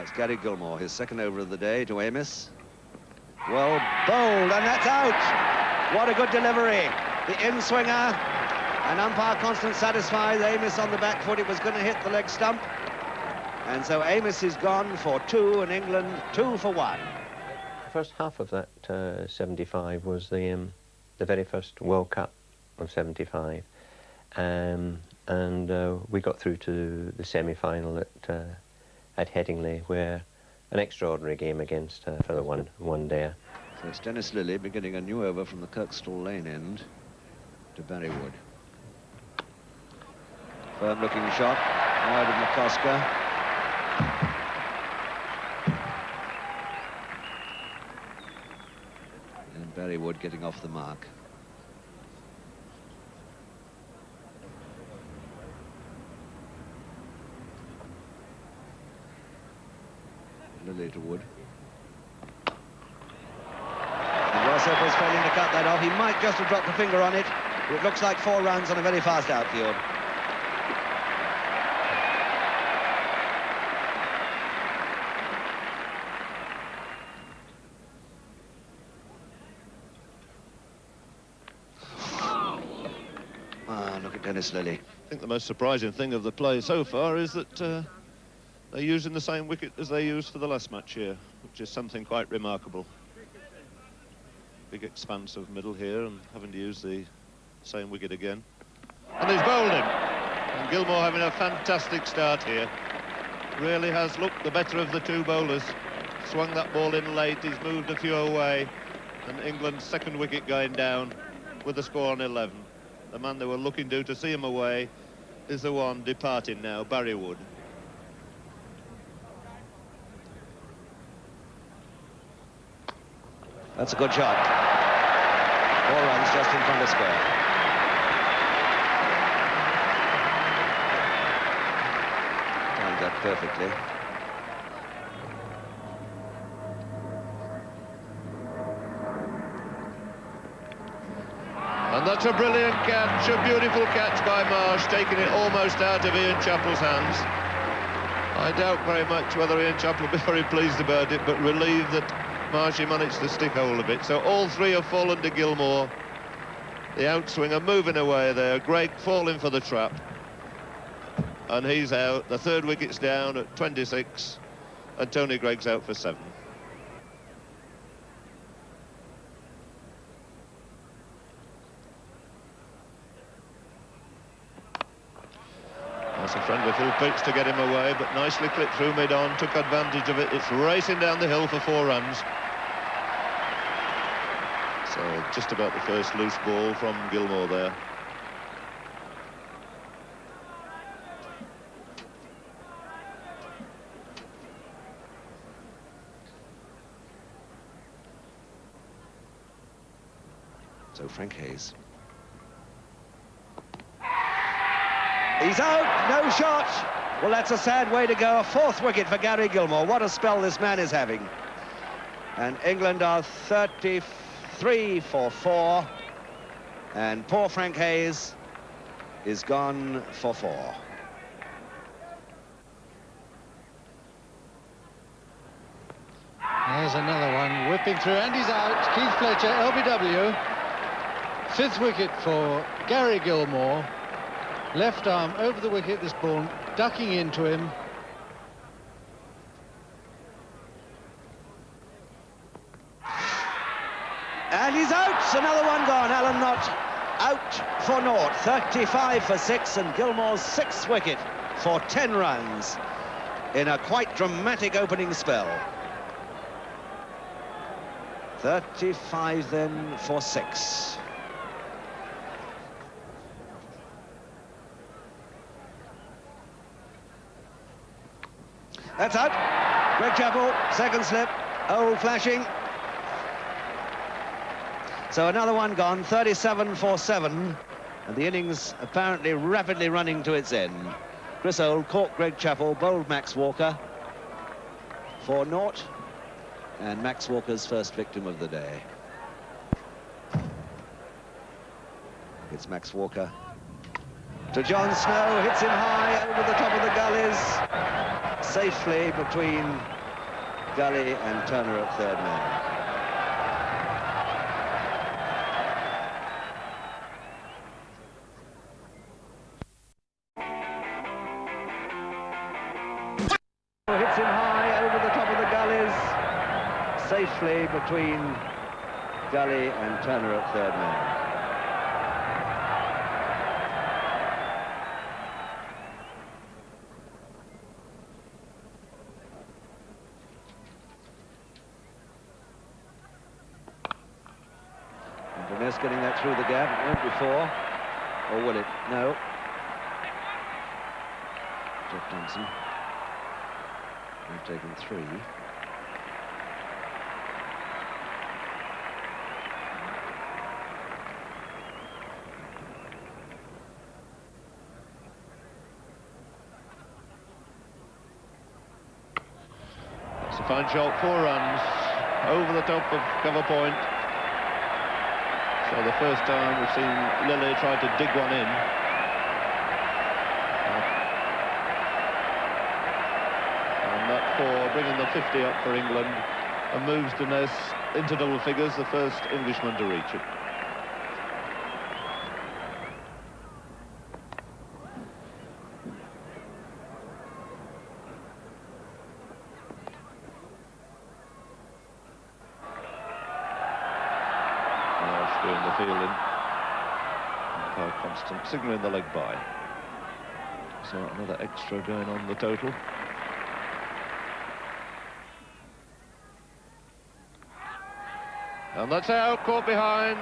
That's Gary Gilmour, his second over of the day to Amos. Well bowled, and that's out. What a good delivery. The in-swinger, and umpire Constant satisfied. Amos on the back foot, it was going to hit the leg stump. And so Amos is gone for 2, and England 2 for 1. The first half of that 75 was the very first World Cup of 75. And we got through to the semi-final at Headingley, where an extraordinary game against for the one day. So it's Dennis Lilly beginning a new over from the Kirkstall Lane end to Barry Wood. Firm looking shot, wide of McCosker. And Barry Wood getting off the mark. Lilly to Wood. And Rossop was failing to cut that off. He might just have dropped the finger on it. It looks like 4 runs on a very fast outfield. Look at Dennis Lilly. I think the most surprising thing of the play so far is that they're using the same wicket as they used for the last match here, which is something quite remarkable. Big expanse of middle here and having to use the same wicket again. And he's bowled him. And Gilmour having a fantastic start here. Really has looked the better of the 2 bowlers. Swung that ball in late, he's moved a few away. And England's second wicket going down with the score on 11. The man they were looking to see him away is the one departing now, Barry Wood. That's a good shot. 4 runs just in front of square. Timed that perfectly. And that's a brilliant catch, a beautiful catch by Marsh, taking it almost out of Ian Chappell's hands. I doubt very much whether Ian Chappell will be very pleased about it, but relieved that Marshy managed to stick hold of it. So all 3 have fallen to Gilmour. The outswinger moving away there. Gregg falling for the trap. And he's out. The 3rd wicket's down at 26. And Tony Gregg's out for 7. That's a friendly full pitch to get him away, but nicely clipped through mid-on, took advantage of it. It's racing down the hill for 4 runs. So just about the first loose ball from Gilmour there. So Frank Hayes. He's out, no shot. Well, that's a sad way to go. A 4th wicket for Gary Gilmour. What a spell this man is having. And England are 33 for 4. And poor Frank Hayes is gone for 4. There's another one whipping through, and he's out. Keith Fletcher, LBW. 5th wicket for Gary Gilmour. Left arm over the wicket, this ball ducking into him. And he's out, another one gone. Alan Knott out for naught. 35 for 6, and Gilmour's 6th wicket for 10 runs in a quite dramatic opening spell. 35 then for 6. That's out. Greg Chappell, 2nd slip, old flashing. So another one gone, 37 for 7, and the innings apparently rapidly running to its end. Chris Old caught Greg Chappell, bowled Max Walker for naught, and Max Walker's first victim of the day. It's Max Walker to John Snow, hits him high over the top of the gullies. safely between Gully and Turner at third man. Hits him high over the top of the gullies, safely between Gully and Turner at third man. Greenness getting that through the gap. It won't be four, or will it? No. Jeff Johnson. We've taken three. That's a fine shot, 4 runs over the top of cover point. So the first time we've seen Lilly try to dig one in. And that 4 bringing the 50 up for England and moves Denness into double figures, the first Englishman to reach it. Doing the fielding. Constant signalling the leg by. So another extra going on the total. And that's out, caught behind.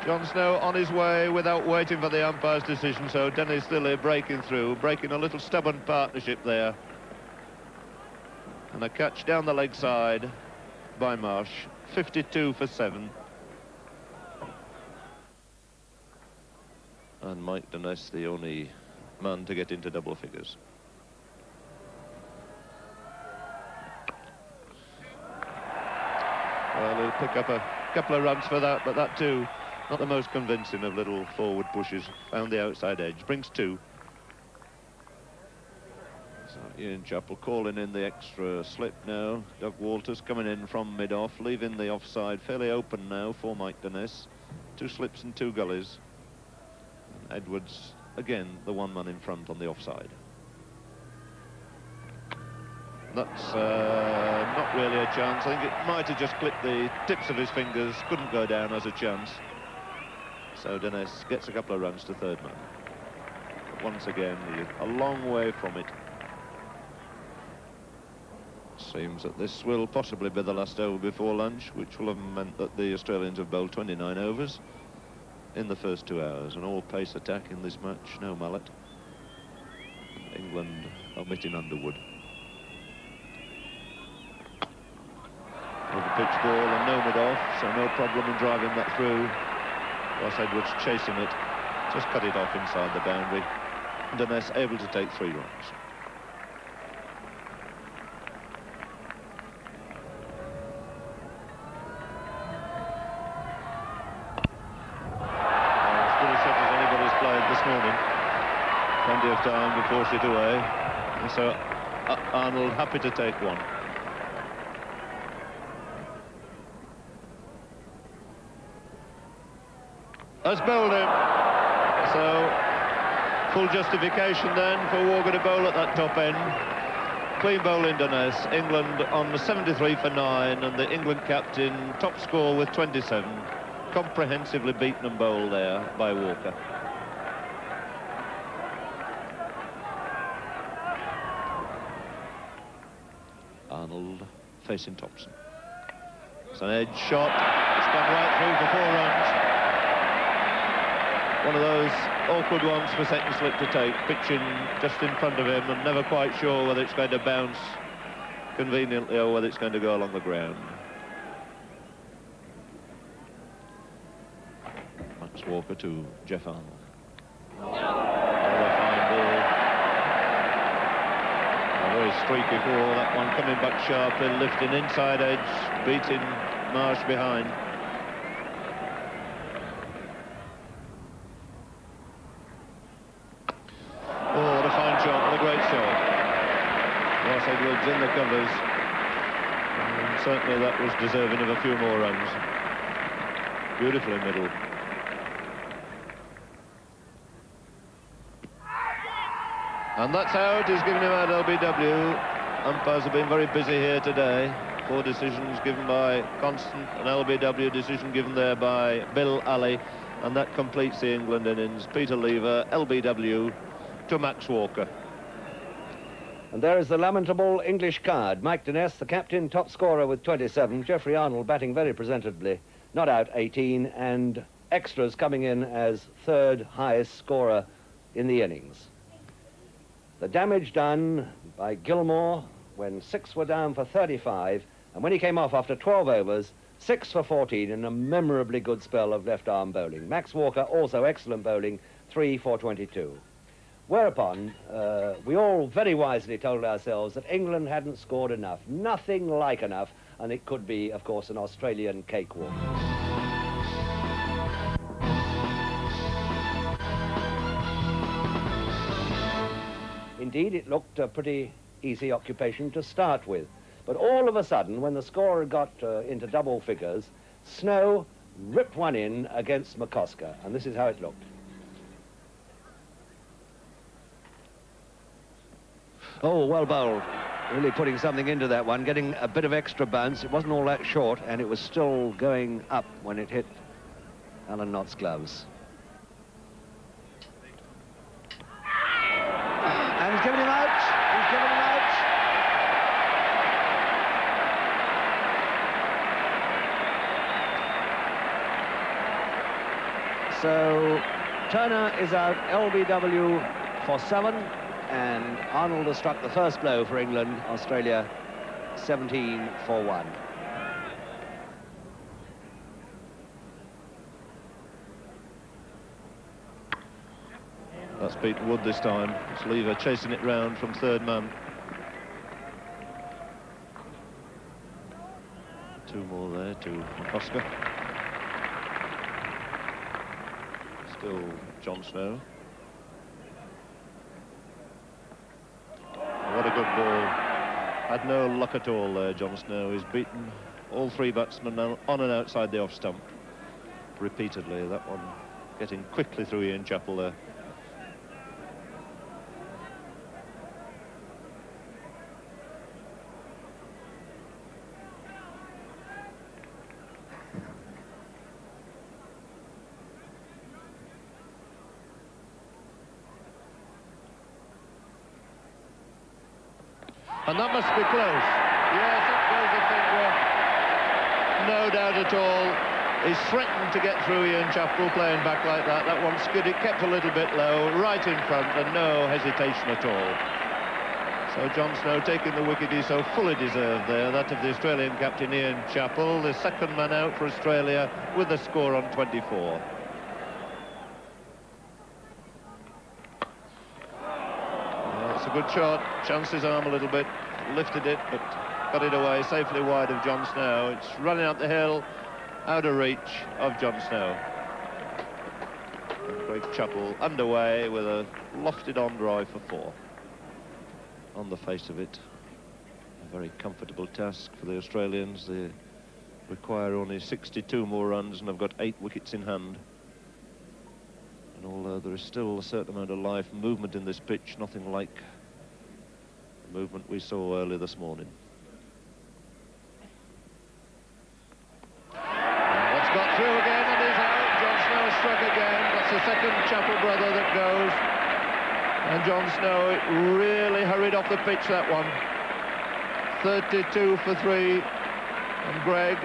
John Snow on his way without waiting for the umpire's decision. So Dennis Lilly breaking through, breaking a little stubborn partnership there. And a catch down the leg side by Marsh. 52 for 7. And Mike Denness, the only man to get into double figures. Well, he'll pick up a couple of runs for that, but that too, not the most convincing of little forward pushes. Found the outside edge, brings 2. So Ian Chappell calling in the extra slip now. Doug Walters coming in from mid-off, leaving the offside fairly open now for Mike Denness. 2 slips and 2 gullies. Edwards, again, the one man in front on the offside. That's not really a chance. I think it might have just clipped the tips of his fingers, couldn't go down as a chance. So Denness gets a couple of runs to third man. But once again, he's a long way from it. Seems that this will possibly be the last over before lunch, which will have meant that the Australians have bowled 29 overs. In the first 2 hours. An all-pace attack in this match, no mallet. England omitting Underwood. With a pitch ball and no mid-off, so no problem in driving that through. Ross Edwards chasing it, just cut it off inside the boundary. And Denness able to take 3 runs. Plenty of time to force it away, and so Arnold happy to take one. Has bowled him, so full justification then for Walker to bowl at that top end. Clean bowl in Denness. England on 73 for 9, and the England captain top score with 27. Comprehensively beaten and bowled there by Walker. Arnold facing Thompson. It's an edge shot. It's gone right through for 4 runs. One of those awkward ones for second slip to take, pitching just in front of him and never quite sure whether it's going to bounce conveniently or whether it's going to go along the ground. Max Walker to Jeff Arnold. Very streaky ball, that one coming back sharply, lifting inside edge, beating Marsh behind. Oh, what a fine shot, what a great shot. Ross Edwards covers. And certainly that was deserving of a few more runs. Beautifully middle. And that's out. He's given him out LBW. Umpires have been very busy here today. 4 decisions given by Constant, an LBW decision given there by Bill Alley, and that completes the England innings. Peter Lever, LBW to Max Walker. And there is the lamentable English card. Mike Dennis, the captain, top scorer with 27. Geoffrey Arnold batting very presentably, not out 18, and extras coming in as 3rd highest scorer in the innings. The damage done by Gilmour when 6 were down for 35, and when he came off after 12 overs, 6 for 14 in a memorably good spell of left-arm bowling. Max Walker, also excellent bowling, 3 for 22. Whereupon, we all very wisely told ourselves that England hadn't scored enough, nothing like enough, and it could be, of course, an Australian cakewalk. Indeed, it looked a pretty easy occupation to start with. But all of a sudden, when the score got into double figures, Snow ripped one in against McCosker, and this is how it looked. Oh, well bowled. Really putting something into that one, getting a bit of extra bounce. It wasn't all that short, and it was still going up when it hit Alan Knott's gloves. And he's given him out. He's given him out. So Turner is out LBW for 7, and Arnold has struck the first blow for England. Australia 17 for 1. That's beaten Wood this time. It's Lever chasing it round from 3rd man. 2 more there to McCosker. Still John Snow. What a good ball. Had no luck at all there, John Snow. He's beaten all 3 batsmen on and outside the off stump repeatedly. That one getting quickly through Ian Chappell there. And that must be close. Yes, up goes the finger. No doubt at all. He's threatened to get through Ian Chappell playing back like that. That one skidded, kept a little bit low, right in front, and no hesitation at all. So John Snow taking the wicket he so fully deserved there, that of the Australian captain Ian Chappell, the 2nd man out for Australia with a score on 24. It's a good shot, chanced his arm a little bit, lifted it, but got it away safely wide of John Snow. It's running up the hill, out of reach of John Snow. And Craig Chappell underway with a lofted on drive for 4. On the face of it, a very comfortable task for the Australians. They require only 62 more runs and have got 8 wickets in hand. And although there is still a certain amount of life and movement in this pitch, nothing like the movement we saw early this morning. And that's got through again and is out. John Snow struck again. That's the 2nd Chappell brother that goes. And John Snow really hurried off the pitch, that one. 32 for 3. And Greg,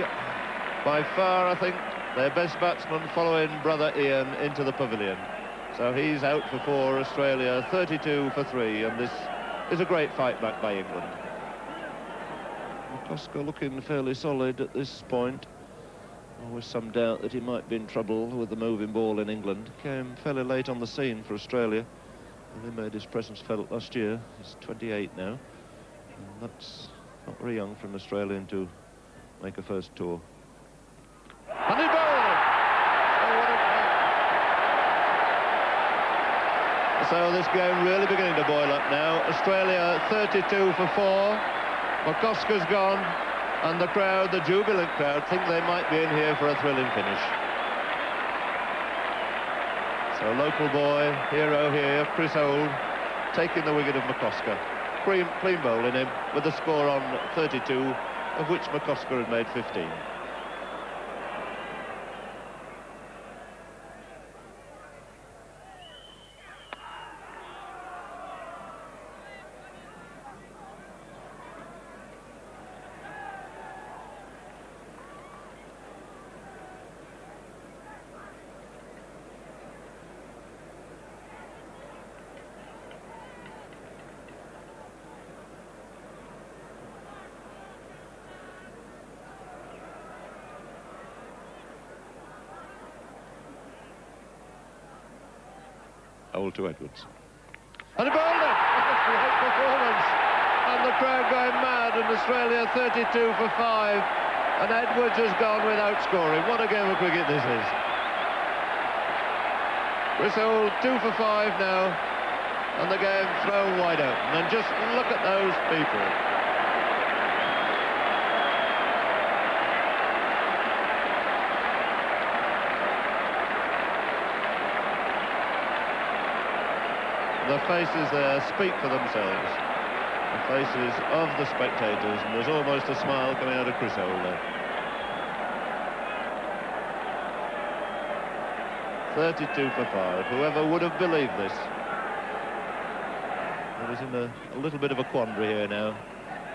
by far, I think, their best batsman, following brother Ian into the pavilion. So he's out for 4, Australia, 32 for 3, and this is a great fight back by England. McCosker looking fairly solid at this point. Always some doubt that he might be in trouble with the moving ball in England. Came fairly late on the scene for Australia. Only made his presence felt last year. He's 28 now. And that's not very young for an Australian to make a first tour. And he bowled it! Oh, what a... So this game really beginning to boil up now. Australia 32 for 4. McCosker's gone, and the crowd, the jubilant crowd, think they might be in here for a thrilling finish. So local boy, hero here, Chris Old, taking the wicket of McCosker. Clean bowling him with a score on 32, of which McCosker had made 15. Old to Edwards. And a bowler! Great performance! And the crowd going mad, and Australia 32 for 5. And Edwards has gone without scoring. What a game of cricket this is. Chris Old 2 for 5 now. And the game thrown wide open. And just look at those people. The faces there speak for themselves. The faces of the spectators, and there's almost a smile coming out of Chris Old there. 32 for 5. Whoever would have believed this? Well, he's in a little bit of a quandary here now,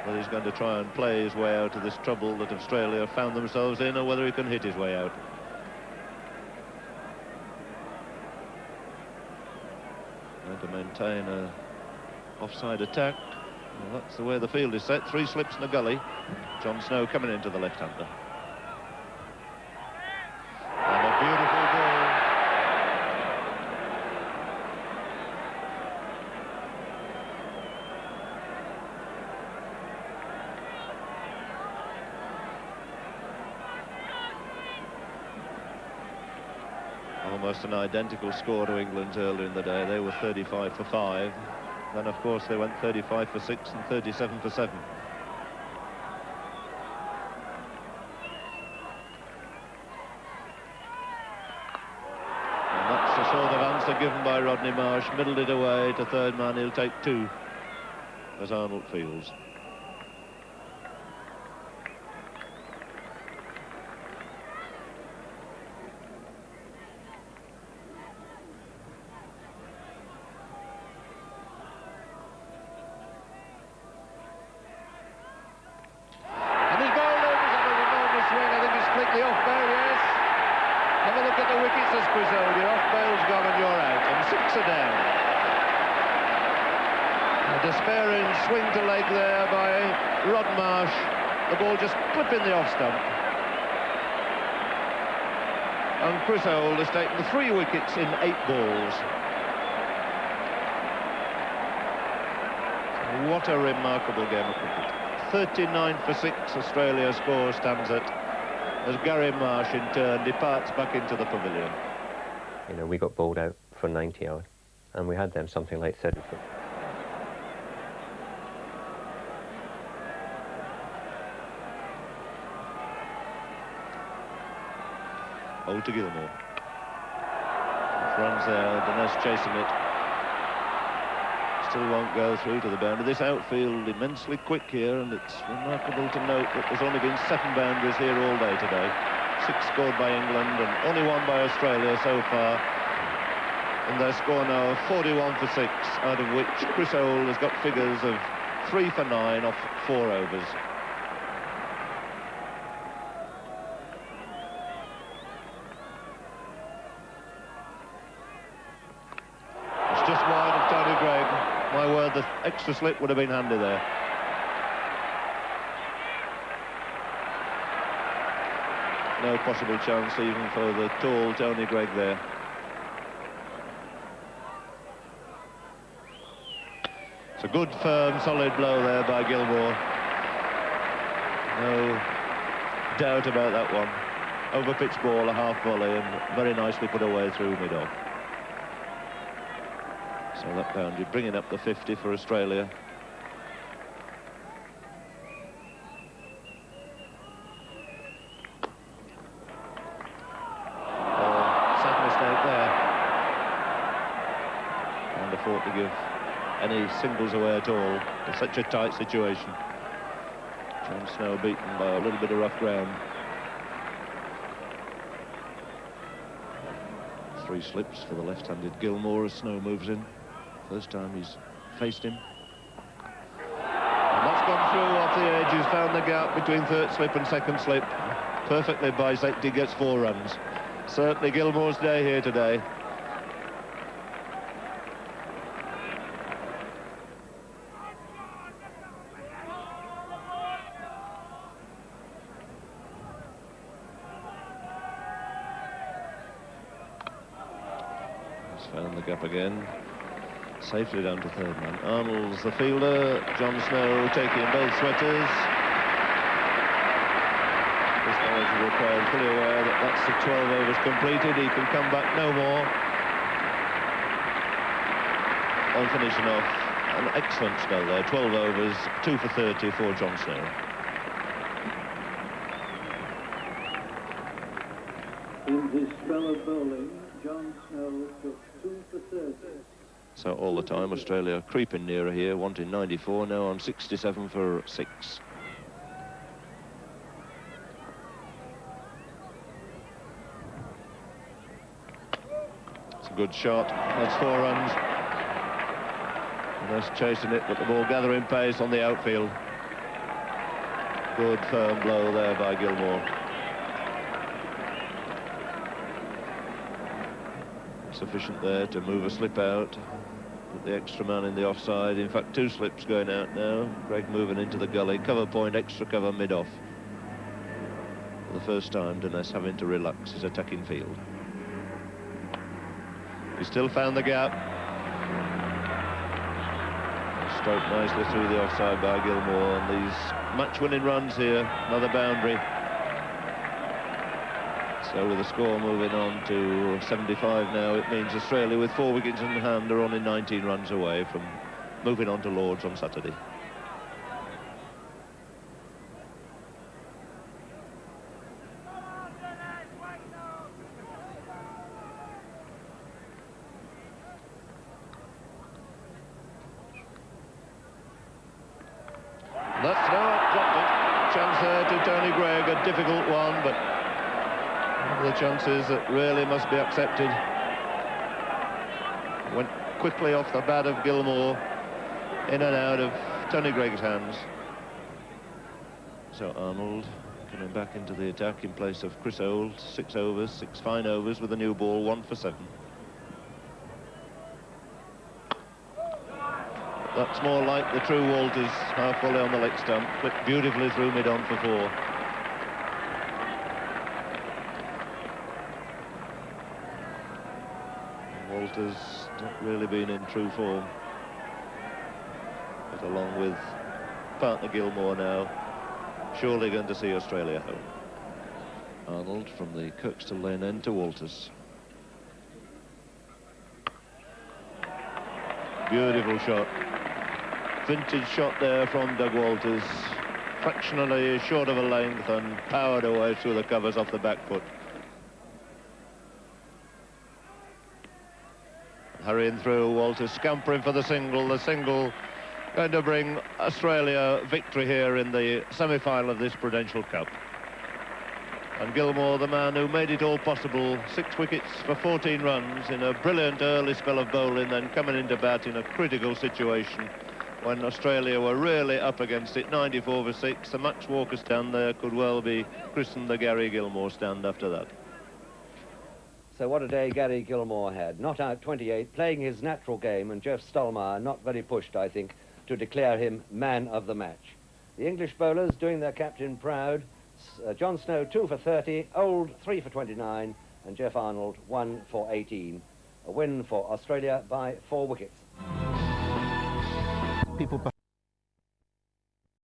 whether he's going to try and play his way out of this trouble that Australia found themselves in, or whether he can hit his way out. To maintain a offside attack. Well, that's the way the field is set. 3 slips in a gully. John Snow coming into the left-hander. And a beautiful ball. Almost an identical score to England's earlier in the day. They were 35 for 5. Then, of course, they went 35 for 6 and 37 for 7. And that's the sort of answer given by Rodney Marsh. Middled it away to third man. He'll take 2 as Arnold fields. Despairing swing to leg there by Rod Marsh. The ball just clipping the off stump. And Chris Old has taken 3 wickets in 8 balls. What a remarkable game of cricket. 39 for 6 Australia score stands at, as Gary Marsh in turn departs back into the pavilion. You know, we got bowled out for 90 odd, and we had them something like 30 foot. Old to Gilmour. Runs there, Dinesh chasing it. Still won't go through to the boundary. This outfield immensely quick here, and it's remarkable to note that there's only been 7 boundaries here all day today. 6 scored by England and only 1 by Australia so far. And their score now of 41 for 6, out of which Chris Old has got figures of 3 for 9 off 4 overs. My word, the extra slip would have been handy there. No possible chance even for the tall Tony Greig there. It's a good, firm, solid blow there by Gilmour. No doubt about that one. Over-pitch ball, a half volley, and very nicely put away through mid-off. So that boundary bringing up the 50 for Australia. to give any singles away at all in such a tight situation. John Snow beaten by a little bit of rough ground. 3 slips for the left-handed Gilmour as Snow moves in. First time he's faced him. And that's gone through off the edge. He's found the gap between third slip and second slip. Perfectly bisected, gets 4 runs. Certainly Gilmour's day here today. Found the gap again. Safely down to third man. Arnold's the fielder. John Snow taking both sweaters. This knowledgeable crowd fully aware that that's the 12 overs completed. He can come back no more. On finishing off an excellent spell there. 12 overs, 2 for 30 for John Snow. In this spell of bowling, John Snow took 2 for 30. So all the time Australia creeping nearer here, wanting 94, now on 67 for 6. It's a good shot, that's 4 runs. And that's chasing it, but the ball gathering pace on the outfield. Good firm blow there by Gilmour. Sufficient there to move a slip out. Put the extra man in the offside. In fact, 2 slips going out now. Greg moving into the gully. Cover point, extra cover mid-off. For the first time, Denness having to relax his attacking field. He still found the gap. Stroked nicely through the offside by Gilmour. And these match-winning runs here. Another boundary. So with the score moving on to 75 now, it means Australia with 4 wickets in hand are only 19 runs away from moving on to Lord's on Saturday. That's now dropped it. Chance there to Tony Greig, a difficult one, but the chances that really must be accepted. Went quickly off the bat of Gilmour, in and out of Tony Greig's hands. So Arnold coming back into the attack in place of Chris Old. 6 overs, 6 fine overs with a new ball, 1 for 7. That's more like the true Walters, half volley on the leg stump, flipped beautifully through mid-on for 4. Walters not really been in true form, but along with partner Gilmour now, surely going to see Australia home. Arnold from the Kirkstall lane end to Walters. Beautiful shot. Vintage shot there from Doug Walters. Fractionally short of a length and powered away through the covers off the back foot. Hurrying through, Walters scampering for the single. The single going to bring Australia victory here in the semi-final of this Prudential Cup. And Gilmour, the man who made it all possible, 6 wickets for 14 runs in a brilliant early spell of bowling, then coming into bat in a critical situation when Australia were really up against it. 94 for 6. The Max Walker stand there could well be christened the Gary Gilmour stand after that. So what a day Gary Gilmour had. Not out 28, playing his natural game, and Jeff Stollmeyer not very pushed, I think, to declare him man of the match. The English bowlers doing their captain proud. John Snow 2 for 30, Old 3 for 29, and Jeff Arnold 1 for 18. A win for Australia by 4 wickets. People